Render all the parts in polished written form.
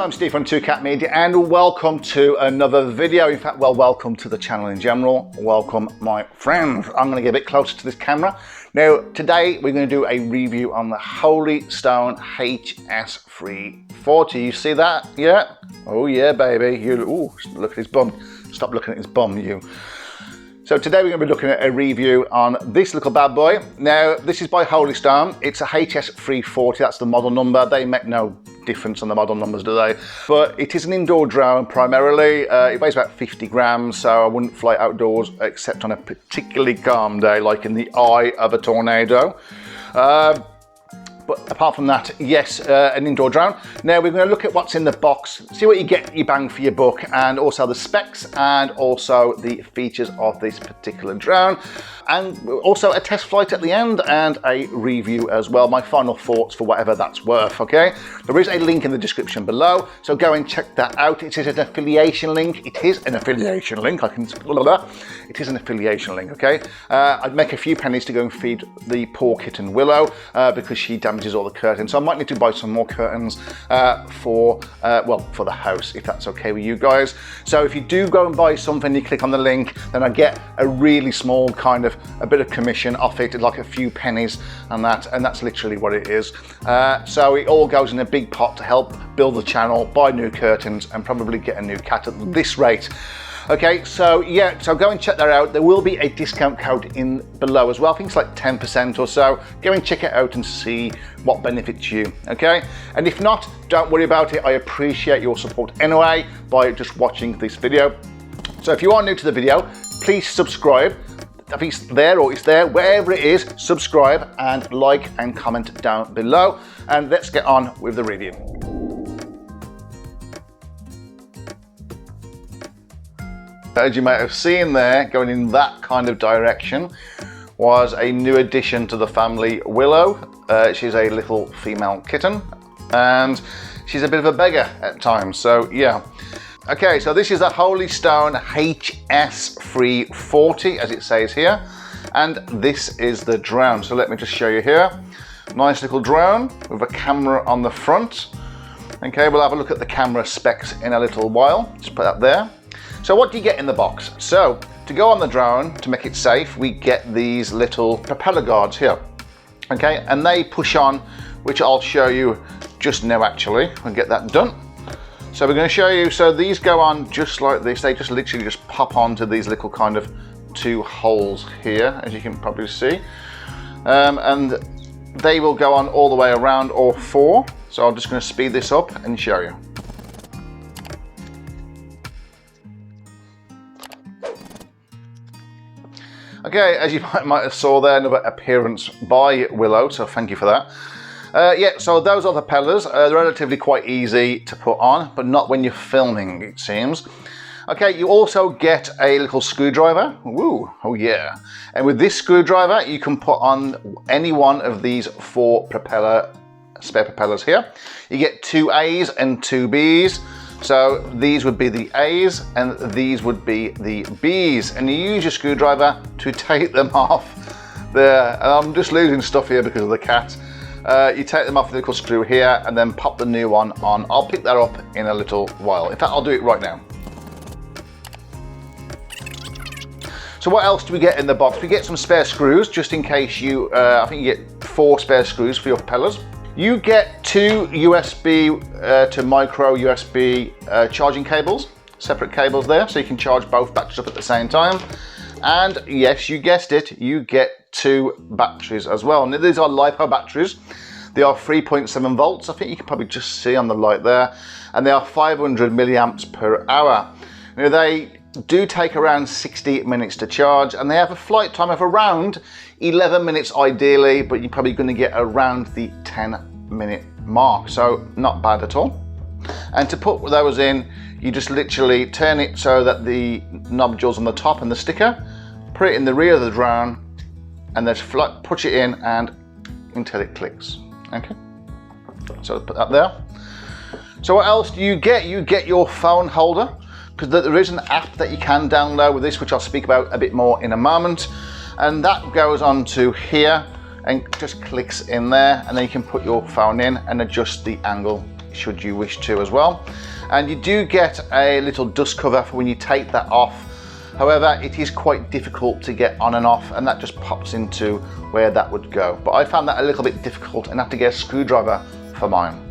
I'm Steve from 2Cat Media and welcome to another video. In fact, well, welcome to the channel in general. Welcome, my friends. I'm going to get a bit closer to this camera. Now, today we're going to do a review on the Holy Stone HS340. You see that? Yeah? Oh yeah, baby. Ooh, look at his bum. Stop looking at his bum, you. So today we're going to be looking at a review on this little bad boy. Now, this is by Holy Stone. It's a HS340, that's the model number. They make no difference on the model numbers, do they? But it is an indoor drone primarily. It weighs about 50 grams, so I wouldn't fly outdoors except on a particularly calm day, like in the eye of a tornado. But apart from that, yes, an indoor drone. Now we're going to look at what's in the box, see what you get, you bang for your buck, and also the specs and also the features of this particular drone. And also a test flight at the end and a review as well, my final thoughts for whatever that's worth, okay? There is a link in the description below, so go and check that out. It is an affiliation link. It is an affiliation link, It is an affiliation link, okay? I'd make a few pennies to go and feed the poor kitten Willow because she damages all the curtains. So I might need to buy some more curtains for the house, if that's okay with you guys. So if you do go and buy something, you click on the link, then I get a really small kind of a bit of commission off it, like a few pennies and that's literally what it is. So it all goes in a big pot to help build the channel, buy new curtains and probably get a new cat at this rate. Okay, so yeah, so go and check that out. There will be a discount code in below as well. I think it's like 10% or so. Go and check it out and see what benefits you, okay? And if not, don't worry about it. I appreciate your support anyway by just watching this video. So if you are new to the video, please subscribe. I think it's there or it's there, wherever it is, subscribe and like and comment down below. And let's get on with the review. As you might have seen there, going in that kind of direction was a new addition to the family, Willow. She's a little female kitten and she's a bit of a beggar at times, so yeah. Okay, so this is the Holy Stone HS340, as it says here, and this is the drone. So let me just show you here. Nice little drone with a camera on the front. Okay, we'll have a look at the camera specs in a little while. Just put that there. So what do you get in the box? So to go on the drone, to make it safe, we get these little propeller guards here. Okay, and they push on, which I'll show you just now actually. I'll get that done. So we're going to show you, so these go on just like this. They just literally just pop onto these little kind of two holes here, as you can probably see. And they will go on all the way around, or four. So I'm just going to speed this up and show you. Okay, as you might have saw there, another appearance by Willow, so thank you for that. Yeah, so those are the propellers. They're relatively quite easy to put on, but not when you're filming, it seems. Okay, you also get a little screwdriver. Woo, oh yeah. And with this screwdriver, you can put on any one of these four spare propellers here. You get two A's and two B's. So these would be the A's and these would be the B's. And you use your screwdriver to take them off there. And I'm just losing stuff here because of the cat. You take them off with the little screw here and then pop the new one on. I'll pick that up in a little while. In fact, I'll do it right now. So what else do we get in the box? We get some spare screws, just in case you, I think you get 4 spare screws for your propellers. You get 2 USB to micro USB charging cables, separate cables there, so you can charge both batteries up at the same time. And yes, you guessed it, you get 2 batteries as well. Now these are LiPo batteries. They are 3.7 volts. I think you can probably just see on the light there. And they are 500 milliamps per hour. Now they do take around 60 minutes to charge and they have a flight time of around 11 minutes ideally, but you're probably going to get around the 10-minute mark. So not bad at all. And to put those in, you just literally turn it so that the nodules on the top and the sticker, put it in the rear of the drone and then push it in and until it clicks. Okay, so put that there. So what else do you get? You get your phone holder, because there is an app that you can download with this, which I'll speak about a bit more in a moment. And that goes onto here and just clicks in there, and then you can put your phone in and adjust the angle should you wish to as well. And you do get a little dust cover for when you take that off. However, it is quite difficult to get on and off, and that just pops into where that would go. But I found that a little bit difficult and had to get a screwdriver for mine.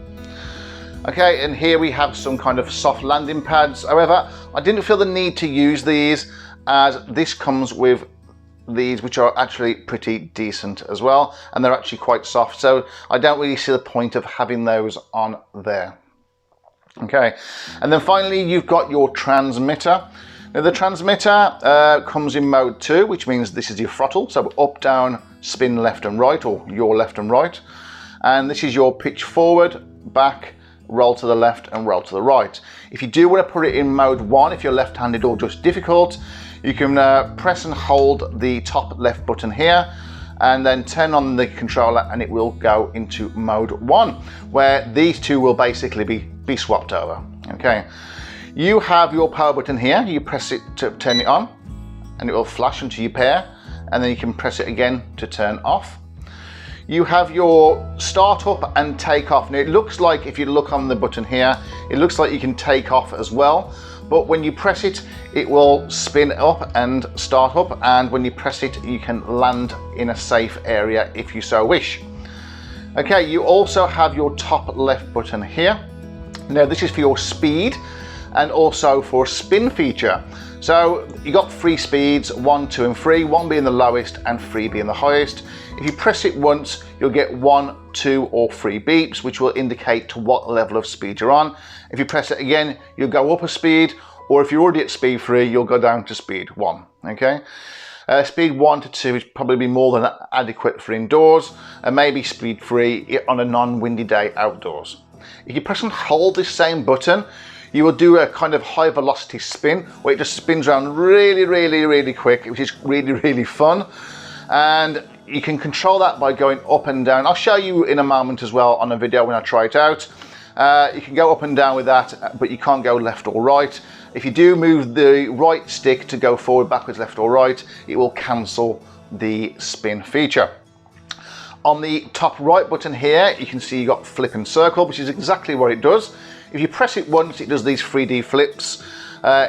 Okay, and here we have some kind of soft landing pads. However, I didn't feel the need to use these, as this comes with these, which are actually pretty decent as well, and they're actually quite soft, so I don't really see the point of having those on there. Okay, and then finally you've got your transmitter. Now the transmitter comes in mode 2, which means this is your throttle, so up, down, spin left and right, or your left and right, and this is your pitch forward, back, roll to the left and roll to the right. If you do want to put it in mode 1, if you're left-handed or just difficult, you can press and hold the top left button here and then turn on the controller, and it will go into mode 1, where these two will basically be swapped over. Okay, you have your power button here. You press it to turn it on and it will flash until you pair, and then you can press it again to turn off. You have your start up and take off. Now it looks like, if you look on the button here, it looks like you can take off as well, but when you press it, it will spin up and start up, and when you press it, you can land in a safe area if you so wish. Okay, you also have your top left button here. Now this is for your speed and also for spin feature. So you got 3 speeds, 1, 2 and 3, 1 being the lowest and 3 being the highest. If you press it once, you'll get 1, 2 or 3 beeps, which will indicate to what level of speed you're on. If you press it again, you'll go up a speed, or if you're already at speed 3, you'll go down to speed 1, okay? Speed 1 to 2 is probably more than adequate for indoors, and maybe speed 3 on a non-windy day outdoors. If you press and hold this same button, you will do a kind of high velocity spin where it just spins around really quick, which is really fun. And you can control that by going up and down. I'll show you in a moment as well on a video when I try it out. You can go up and down with that, but you can't go left or right. If you do move the right stick to go forward, backwards, left or right, it will cancel the spin feature. On the top right button here, you can see you got flip and circle, which is exactly what it does. If you press it once, it does these 3D flips.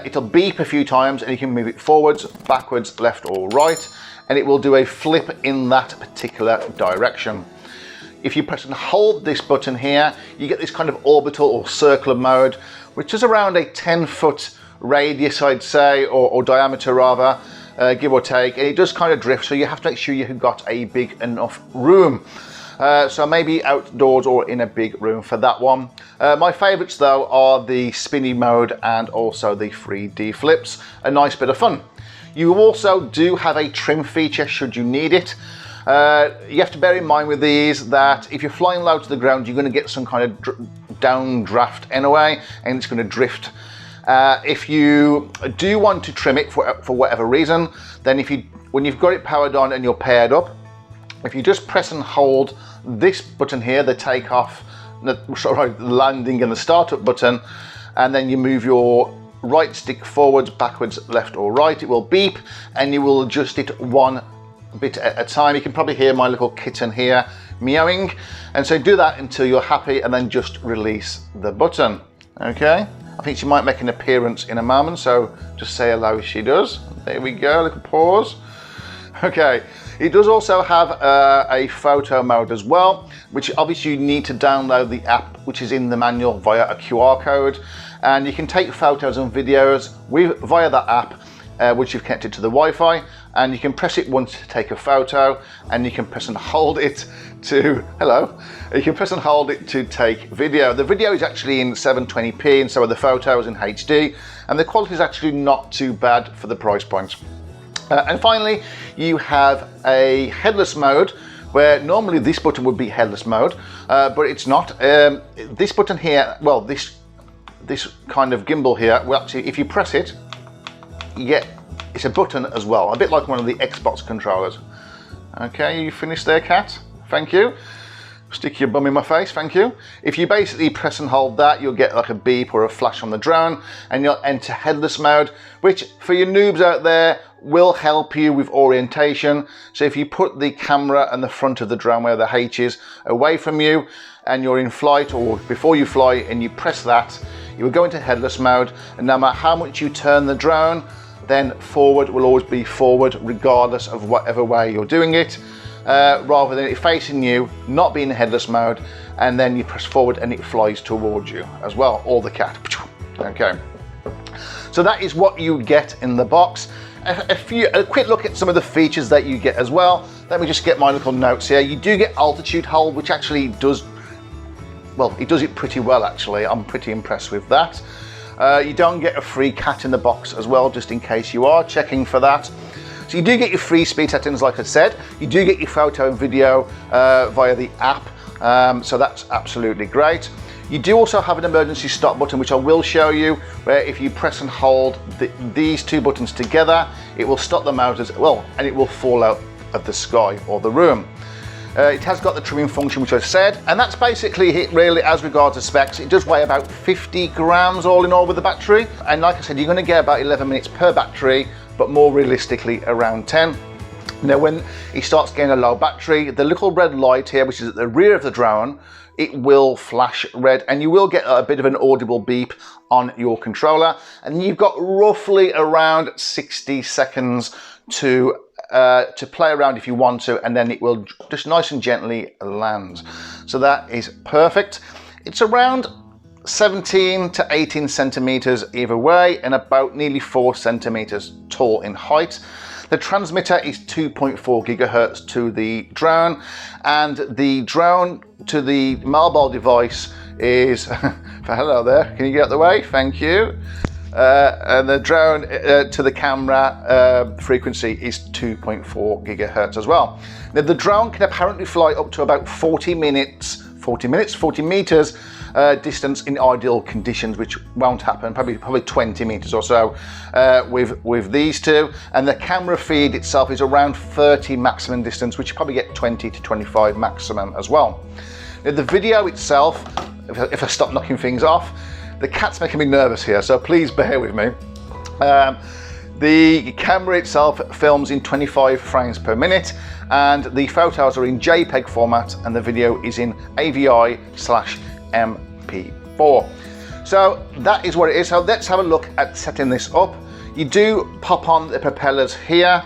It'll beep a few times, and you can move it forwards, backwards, left or right, and it will do a flip in that particular direction. If you press and hold this button here, you get this kind of orbital or circular mode, which is around a 10-foot radius, I'd say, or diameter rather, give or take, and it does kind of drift, so you have to make sure you've got a big enough room. So maybe outdoors or in a big room for that one. My favourites though are the spinny mode and also the 3D flips, a nice bit of fun. You also do have a trim feature should you need it. You have to bear in mind with these that if you're flying low to the ground, you're going to get some kind of downdraft anyway, and it's going to drift. If you do want to trim it for whatever reason, then when you've got it powered on and you're paired up, if you just press and hold this button here, the takeoff, the landing and the startup button, and then you move your right stick forwards, backwards, left or right, it will beep, and you will adjust it one bit at a time. You can probably hear my little kitten here meowing, and so do that until you're happy, and then just release the button. Okay, I think she might make an appearance in a moment, so just say hello if she does. There we go, little pause. Okay, it does also have a photo mode as well, which obviously you need to download the app, which is in the manual via a QR code, and you can take photos and videos via that app, which you've connected to the Wi-Fi, and you can press it once to take a photo, and you can press and hold it to, you can press and hold it to take video. The video is actually in 720p, and so are the photos in HD, and the quality is actually not too bad for the price point. And finally, you have a headless mode, where normally this button would be headless mode, but it's not. This button here, well, this kind of gimbal here, well, actually, if you press it, you get, it's a button as well, a bit like one of the Xbox controllers. Okay, you finished there, Cat? Thank you. Stick your bum in my face, thank you. If you basically press and hold that, you'll get like a beep or a flash on the drone, and you'll enter headless mode, which for you noobs out there will help you with orientation. So if you put the camera and the front of the drone where the H is away from you, and you're in flight or before you fly, and you press that, you will go into headless mode, and no matter how much you turn the drone, then forward will always be forward regardless of whatever way you're doing it. Rather than it facing you, not being in headless mode, and then you press forward and it flies towards you as well, or the cat. Okay, so that is what you get in the box. A quick look at some of the features that you get as well. Let me just get my little notes here. You do get altitude hold, which actually does, well, it does it pretty well actually. I'm pretty impressed with that. You don't get a free cat in the box as well, just in case you are checking for that. So you do get your free speed settings, like I said. You do get your photo and video via the app, so that's absolutely great. You do also have an emergency stop button, which I will show you, where if you press and hold these two buttons together, it will stop the motors, well, and it will fall out of the sky or the room. It has got the trimming function, which I said, and that's basically it really as regards to specs. It does weigh about 50 grams all in all with the battery, and like I said, you're going to get about 11 minutes per battery, but more realistically around 10. Now when it starts getting a low battery, the little red light here, which is at the rear of the drone, it will flash red, and you will get a bit of an audible beep on your controller, and you've got roughly around 60 seconds to play around if you want to, and then it will just nice and gently land. So that is perfect. It's around 17 to 18 centimeters either way, and about nearly 4 centimeters tall in height. The transmitter is 2.4 gigahertz to the drone, and the drone to the mobile device is hello there, can you get out the way, thank you. And the drone to the camera frequency is 2.4 gigahertz as well. Now the drone can apparently fly up to about 40 meters distance in ideal conditions, which won't happen, probably 20 meters or so with these two. And the camera feed itself is around 30 maximum distance, which you probably get 20 to 25 maximum as well. Now the video itself, if I stop knocking things off, the cat's making me nervous here, so please bear with me. The camera itself films in 25 frames per minute, and the photos are in JPEG format, and the video is in AVI/MP4. So that is what it is. So let's have a look at setting this up. You do pop on the propellers here,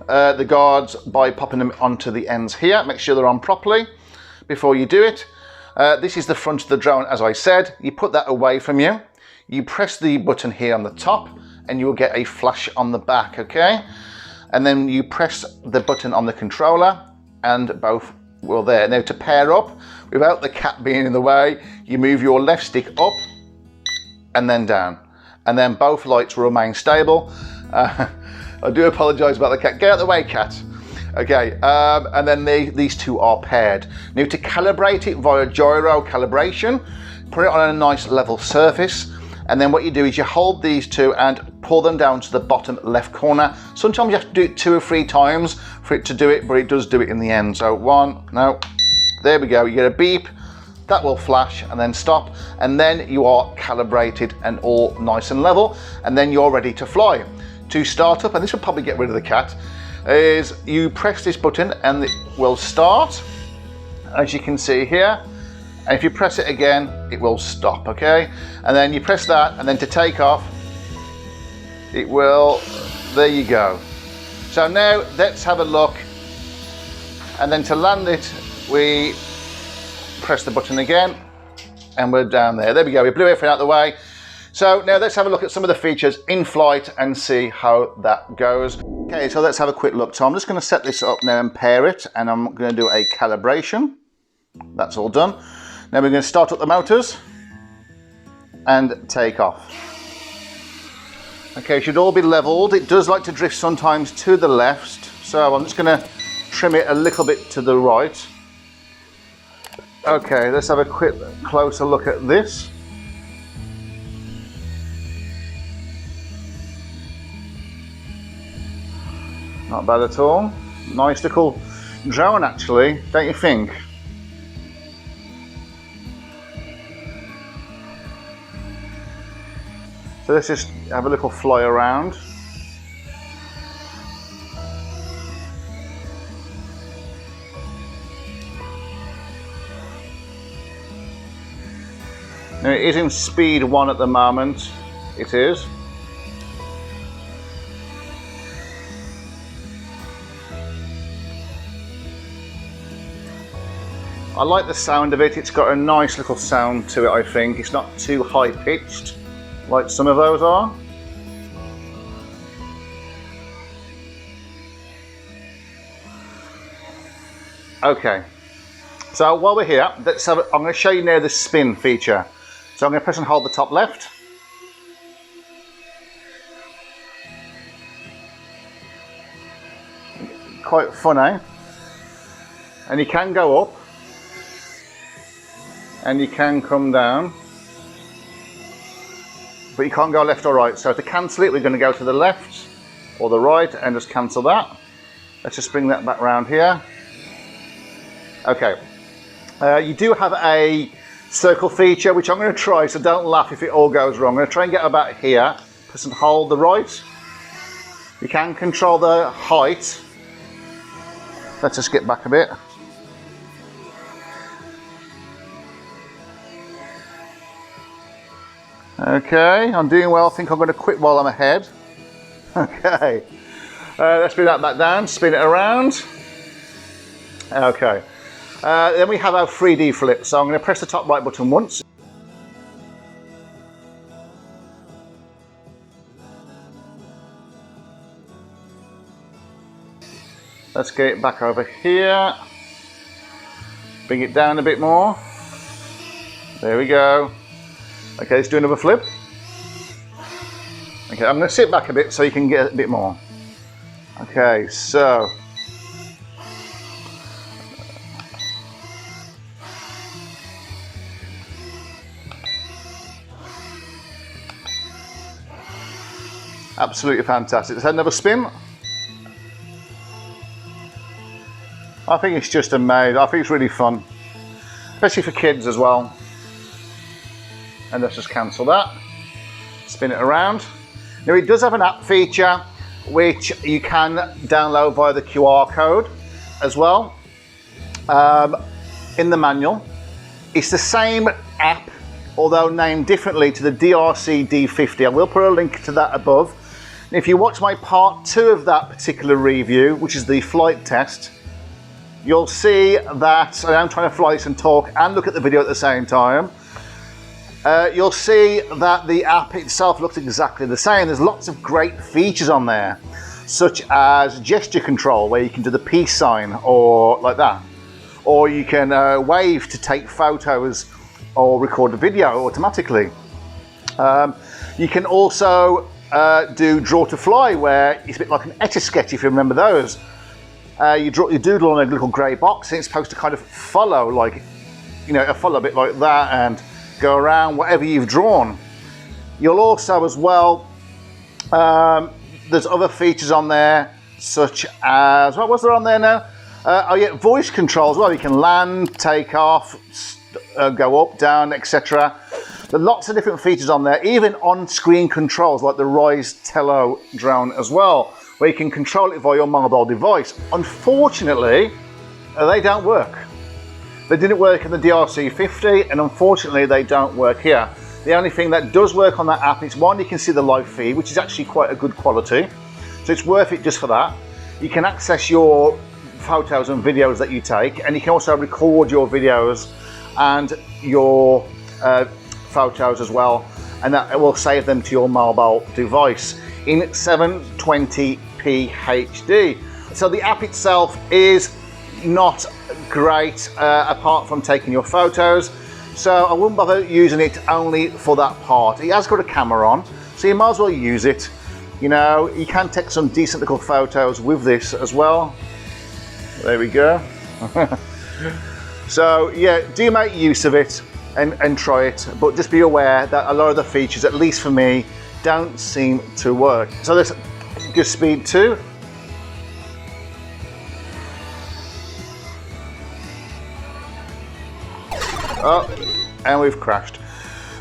the guards, by popping them onto the ends here. Make sure they're on properly before you do it. This is the front of the drone, as I said. You put that away from you. You press the button here on the top, and you'll get a flash on the back, okay? And then you press the button on the controller, and both will there. Now to pair up, without the cat being in the way, you move your left stick up and then down, and then both lights will remain stable. I do apologise about the cat. Get out of the way, cat. Okay, and then these two are paired. Now to calibrate it via gyro calibration, put it on a nice level surface, and then what you do is you hold these two and pull them down to the bottom left corner. Sometimes you have to do it 2 or 3 times for it to do it, but it does do it in the end. So there we go, you get a beep, that will flash and then stop, and then you are calibrated and all nice and level, and then you're ready to fly. To start up, and this will probably get rid of the cat, is you press this button and it will start, as you can see here. And if you press it again, it will stop, okay? And then you press that, and then to take off, it will, there you go. So now let's have a look. And then to land it, we press the button again, and we're down there. There we go, we blew everything out of the way. So now let's have a look at some of the features in flight and see how that goes. Okay, so let's have a quick look. So I'm just going to set this up now and pair it, and I'm going to do a calibration. That's all done. Now we're going to start up the motors and take off. Okay, it should all be leveled. It does like to drift sometimes to the left, so I'm just going to trim it a little bit to the right. Okay, let's have a quick closer look at this. Not bad at all. Nice little drone actually, don't you think? So let's just have a little fly around. Now it is in speed 1 at the moment. It is. I like the sound of it. It's got a nice little sound to it, I think. It's not too high pitched like some of those are. Okay, so while we're here, I'm going to show you now the spin feature. So I'm going to press and hold the top left. Quite fun, eh? And you can go up. And you can come down, but you can't go left or right. So to cancel it, we're going to go to the left or the right and just cancel that. Let's just bring that back around here. Okay, you do have a circle feature, which I'm going to try, so don't laugh if it all goes wrong. I'm going to try and get about here, press and hold the right. You can control the height. Let's just get back a bit. Okay, I'm doing well. I think I'm going to quit while I'm ahead. Okay, let's bring that back down, spin it around. Okay, then we have our 3D flip. So I'm going to press the top right button once. Let's get it back over here. Bring it down a bit more. There we go. Okay, let's do another flip. Okay, I'm going to sit back a bit so you can get a bit more. Okay, so. Absolutely fantastic. Let's have another spin. I think it's just amazing. I think it's really fun, especially for kids as well. And let's just cancel that, spin it around. Now it does have an app feature which you can download via the QR code as well in the manual. It's the same app, although named differently to the DRC D50. I will put a link to that above. And if you watch my part 2 of that particular review, which is the flight test, you'll see that I am trying to fly this and talk and look at the video at the same time. You'll see that the app itself looks exactly the same. There's lots of great features on there, such as gesture control, where you can do the peace sign or like that. Or you can wave to take photos or record a video automatically. You can also do draw to fly, where it's a bit like an Etch-a-Sketch, if you remember those. You doodle on a little grey box and it's supposed to kind of follow, like, you know, follow a bit like that and go around whatever you've drawn. You'll also as well, there's other features on there, such as, what was there on there now? Oh yeah, voice control as well. You can land, take off, go up, down, etc. There are lots of different features on there, even on-screen controls like the Rise Tello drone as well, where you can control it via your mobile device. Unfortunately, they don't work. They didn't work in the DRC50, and unfortunately they don't work here. The only thing that does work on that app is, one, you can see the live feed, which is actually quite a good quality, so it's worth it just for that. You can access your photos and videos that you take, and you can also record your videos and your photos as well, and that will save them to your mobile device in 720p HD. So the app itself is not great apart from taking your photos, so I wouldn't bother using it only for that part. It has got a camera on, so you might as well use it. You know, you can take some decent little photos with this as well. There we go. So yeah, do make use of it and try it, but just be aware that a lot of the features, at least for me, don't seem to work. So let's go speed 2. Oh, and we've crashed.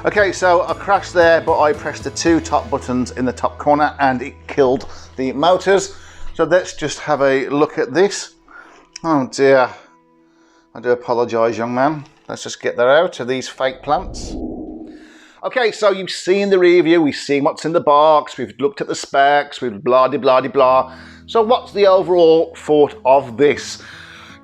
Okay, so I crashed there, but I pressed the 2 top buttons in the top corner and it killed the motors. So let's just have a look at this. Oh dear, I do apologise, young man. Let's just get that out of these fake plants. Okay, so you've seen the review, we've seen what's in the box, we've looked at the specs, we've blah-de-blah-de-blah. So what's the overall thought of this?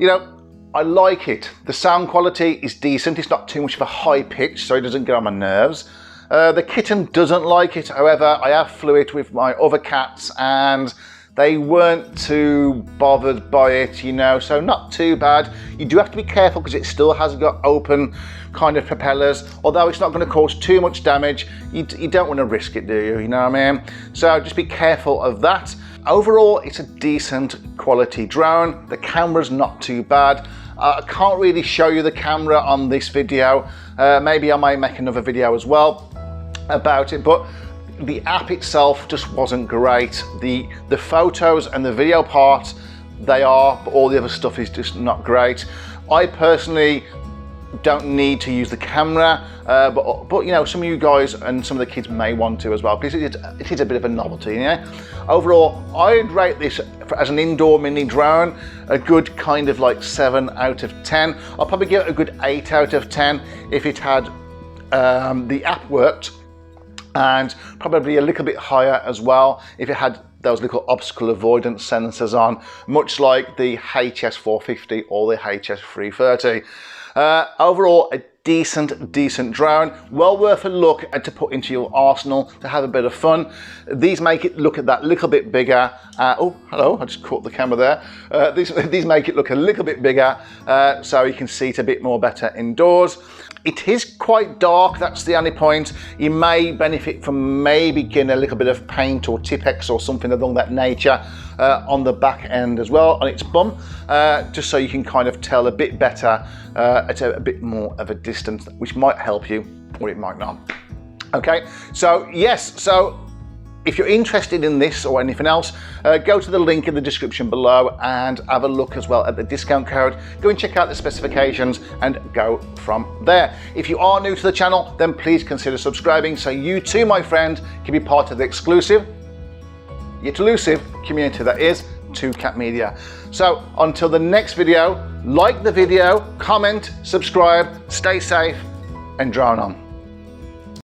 You know, I like it. The sound quality is decent. It's not too much of a high pitch, so it doesn't get on my nerves. The kitten doesn't like it. However, I have flew it with my other cats and they weren't too bothered by it, you know, so not too bad. You do have to be careful because it still has got open kind of propellers. Although it's not going to cause too much damage, you don't want to risk it, do you? You know what I mean? So just be careful of that. Overall, it's a decent quality drone. The camera's not too bad. I can't really show you the camera on this video. Maybe I might make another video as well about it, but the app itself just wasn't great. The photos and the video part, they are, but all the other stuff is just not great. I personally don't need to use the camera, but you know, some of you guys and some of the kids may want to as well, because it is a bit of a novelty, yeah? Overall, I'd rate this as an indoor mini drone a good kind of like 7 out of 10. I'll probably give it a good 8 out of 10 if it had the app worked, and probably a little bit higher as well if it had those little obstacle avoidance sensors on, much like the HS340 or the HS340. Overall, a decent drone, well worth a look and to put into your arsenal to have a bit of fun. These make it look at that little bit bigger. Oh, hello, I just caught the camera there. These make it look a little bit bigger, so you can see it a bit more better indoors. It is quite dark, that's the only point. You may benefit from maybe getting a little bit of paint or Tipex or something along that nature on the back end as well, on its bum, just so you can kind of tell a bit better at a bit more of a distance, which might help you or it might not. Okay, so yes, so if you're interested in this or anything else, go to the link in the description below and have a look as well at the discount code. Go and check out the specifications and go from there. If you are new to the channel, then please consider subscribing so you too, my friend, can be part of the exclusive, yet elusive community that is 2Cat Media. So until the next video, like the video, comment, subscribe, stay safe and drone on.